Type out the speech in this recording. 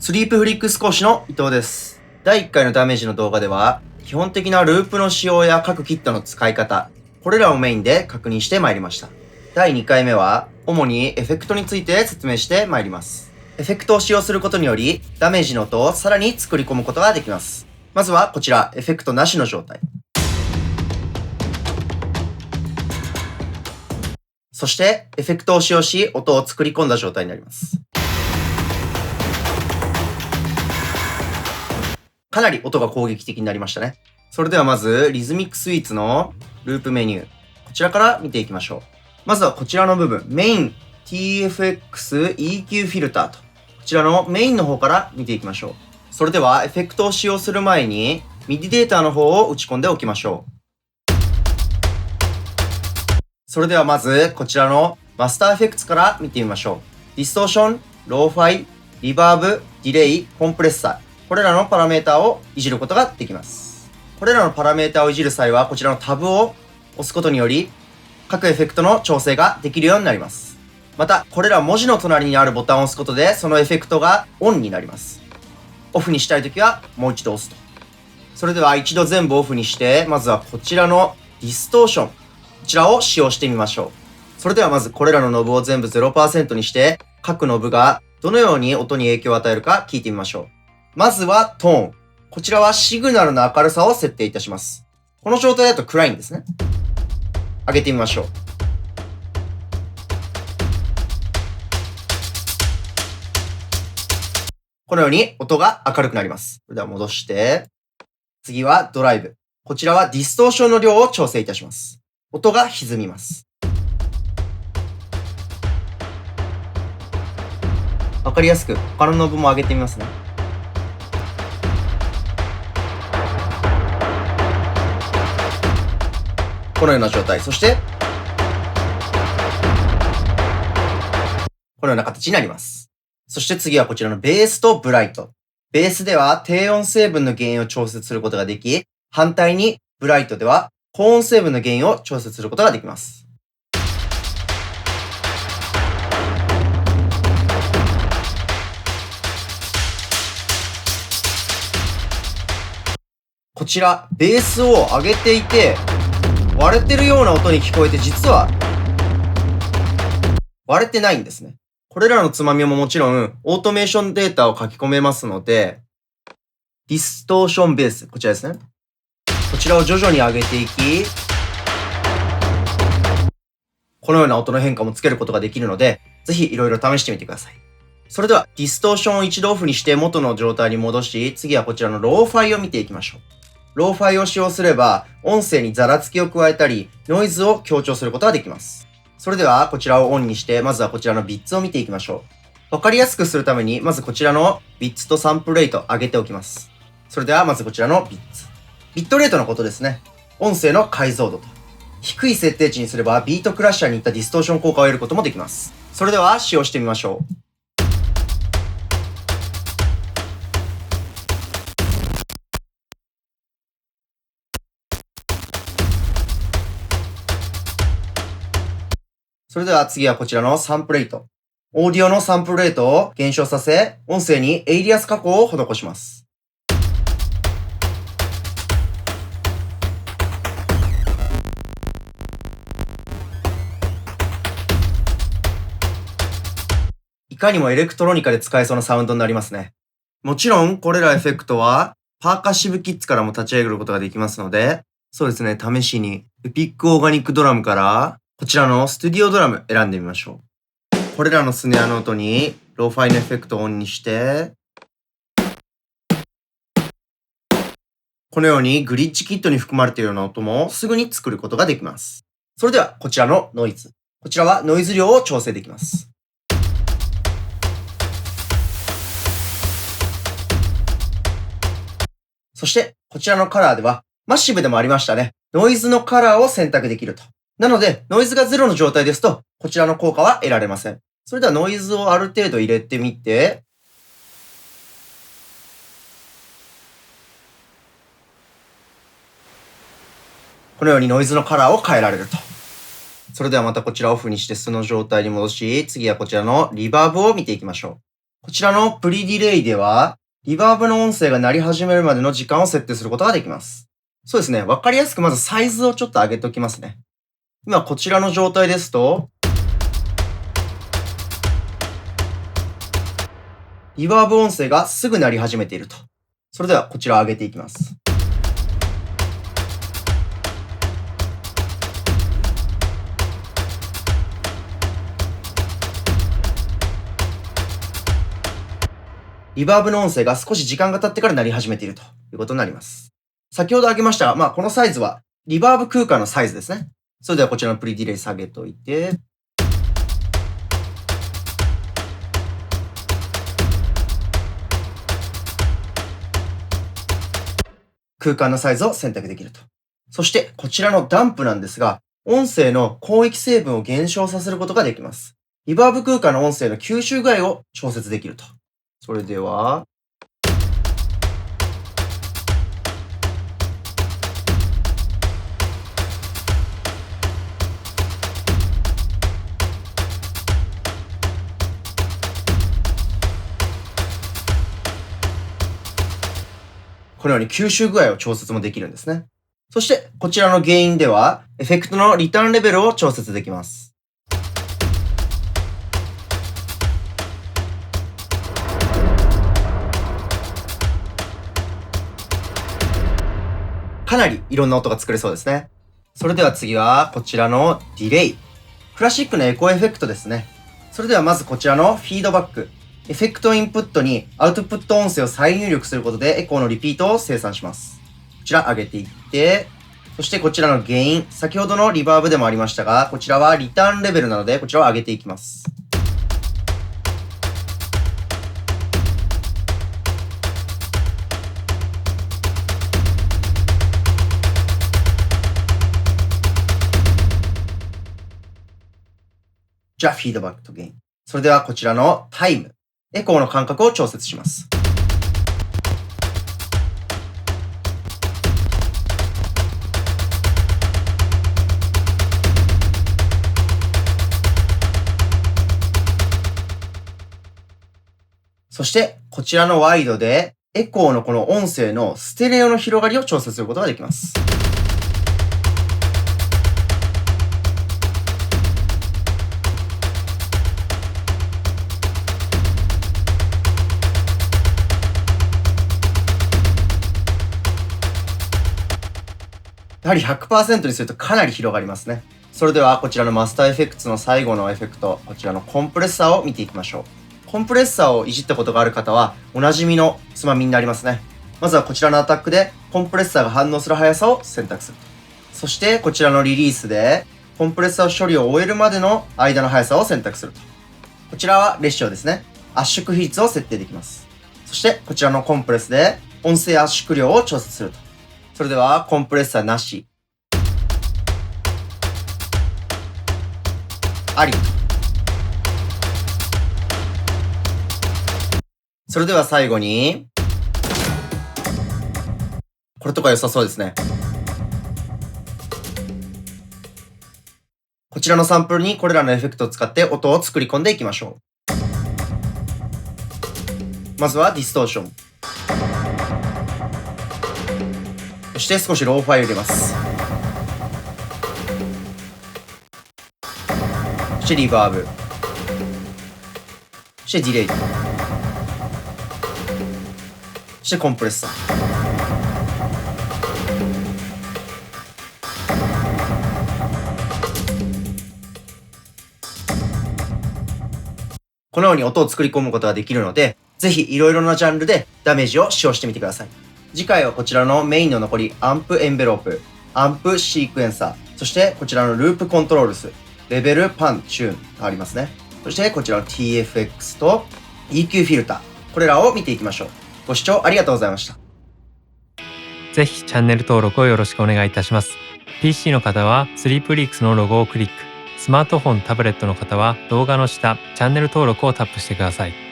スリープフリックス講師の伊藤です。第1回のダメージの動画では、基本的なループの使用や各キットの使い方、これらをメインで確認してまいりました。第2回目は、主にエフェクトについて説明してまいります。エフェクトを使用することにより、ダメージの音をさらに作り込むことができます。まずはこちら、エフェクトなしの状態。そして、エフェクトを使用し、音を作り込んだ状態になります。かなり音が攻撃的になりましたね。それではまず、リズミックスイーツのループメニュー。こちらから見ていきましょう。まずはこちらの部分、メイン TFX EQ フィルターと、こちらのメインの方から見ていきましょう。それでは、エフェクトを使用する前に、MIDI データの方を打ち込んでおきましょう。それではまず、こちらのマスターエフェクツから見てみましょう。ディストーション、ローファイ、リバーブ、ディレイ、コンプレッサー。これらのパラメータをいじることができます。これらのパラメータをいじる際は、こちらのタブを押すことにより、各エフェクトの調整ができるようになります。また、これら文字の隣にあるボタンを押すことで、そのエフェクトがオンになります。オフにしたいときは、もう一度押すと。それでは一度全部オフにして、まずはこちらのディストーション。こちらを使用してみましょう。それではまずこれらのノブを全部 0% にして、各ノブがどのように音に影響を与えるか聞いてみましょう。まずはトーン。こちらはシグナルの明るさを設定いたします。この状態だと暗いんですね。上げてみましょう。このように音が明るくなります。それでは戻して、次はドライブ。こちらはディストーションの量を調整いたします。音が歪みます。わかりやすく他のノブも上げてみますね。このような状態。そして、このような形になります。そして次はこちらのベースとブライト。ベースでは低音成分の原因を調節することができ、反対にブライトでは高音成分の原因を調節することができます。こちら、ベースを上げていて、割れてるような音に聞こえて、実は割れてないんですね。これらのつまみももちろん、オートメーションデータを書き込めますので、ディストーションベース、こちらですね。こちらを徐々に上げていき、このような音の変化もつけることができるので、ぜひいろいろ試してみてください。それでは、ディストーションを一度オフにして元の状態に戻し、次はこちらのローファイを見ていきましょう。ローファイを使用すれば、音声にザラつきを加えたり、ノイズを強調することができます。それでは、こちらをオンにして、まずはこちらのビッツを見ていきましょう。わかりやすくするために、まずこちらのビッツとサンプルレート上げておきます。それでは、まずこちらのビッツ。ビットレートのことですね。音声の解像度と。低い設定値にすれば、ビートクラッシャーにいったディストーション効果を得ることもできます。それでは、使用してみましょう。それでは次はこちらのサンプルレート。オーディオのサンプルレートを減少させ、音声にエイリアス加工を施します。いかにもエレクトロニカで使えそうなサウンドになりますね。もちろん、これらエフェクトは、パーカッシブキッズからも立ち上げることができますので、そうですね、試しに、エピックオーガニックドラムから、こちらのスタディオドラム選んでみましょう。これらのスネアの音に、ローファイのエフェクトをオンにして、このようにグリッジキットに含まれているような音もすぐに作ることができます。それでは、こちらのノイズ。こちらはノイズ量を調整できます。そして、こちらのカラーでは、マッシブでもありましたね。ノイズのカラーを選択できると。なので、ノイズが0の状態ですと、こちらの効果は得られません。それではノイズをある程度入れてみて、このようにノイズのカラーを変えられると。それではまたこちらをオフにして素の状態に戻し、次はこちらのリバーブを見ていきましょう。こちらのプリディレイでは、リバーブの音声が鳴り始めるまでの時間を設定することができます。そうですね。わかりやすくまずサイズをちょっと上げておきますね。今こちらの状態ですと、リバーブ音声がすぐ鳴り始めていると。それではこちらを上げていきます。リバーブの音声が少し時間が経ってから鳴り始めているということになります。先ほど挙げましたが、このサイズはリバーブ空間のサイズですね。それではこちらのプリディレイ下げといて、空間のサイズを選択できると。そしてこちらのダンプなんですが、音声の広域成分を減少させることができます。リバーブ空間の音声の吸収具合を調節できると。それでは、このように吸収具合を調節もできるんですね。そして、こちらの原因では、エフェクトのリターンレベルを調節できます。かなりいろんな音が作れそうですね。それでは次は、こちらのディレイ。クラシックのエコーエフェクトですね。それではまずこちらのフィードバック。エフェクトインプットにアウトプット音声を再入力することでエコーのリピートを生産します。こちら上げていって、そしてこちらのゲイン。先ほどのリバーブでもありましたが、こちらはリターンレベルなので、こちらを上げていきます。じゃあ、フィードバックとゲイン。それではこちらのタイム。エコーの間隔を調節します。そして、こちらのワイドで、エコーのこの音声のステレオの広がりを調節することができます。やはり 100% にするとかなり広がりますね。それではこちらのマスターエフェクツの最後のエフェクト、こちらのコンプレッサーを見ていきましょう。コンプレッサーをいじったことがある方はおなじみのつまみになりますね。まずはこちらのアタックでコンプレッサーが反応する速さを選択する。そしてこちらのリリースでコンプレッサー処理を終えるまでの間の速さを選択すると。こちらはレシオですね。圧縮比率を設定できます。そしてこちらのコンプレスで音声圧縮量を調節すると。それではコンプレッサーなし、ありと。それでは最後に、これとか良さそうですね。こちらのサンプルにこれらのエフェクトを使って音を作り込んでいきましょう。まずはディストーション。そして少しローファイを入れます。そしてリバーブ。そしてディレイ。そしてコンプレッサー。このように音を作り込むことができるので、ぜひいろいろなジャンルでダメージを使用してみてください。次回はこちらのメインの残りアンプエンベロープ、アンプシークエンサー、そしてこちらのループコントロールス、レベル、パン、チューンがありますね。そしてこちらの TFX と EQ フィルター、これらを見ていきましょう。ご視聴ありがとうございました。ぜひチャンネル登録をよろしくお願いいたします。PC の方はスリープリークスのロゴをクリック。スマートフォン、タブレットの方は動画の下、チャンネル登録をタップしてください。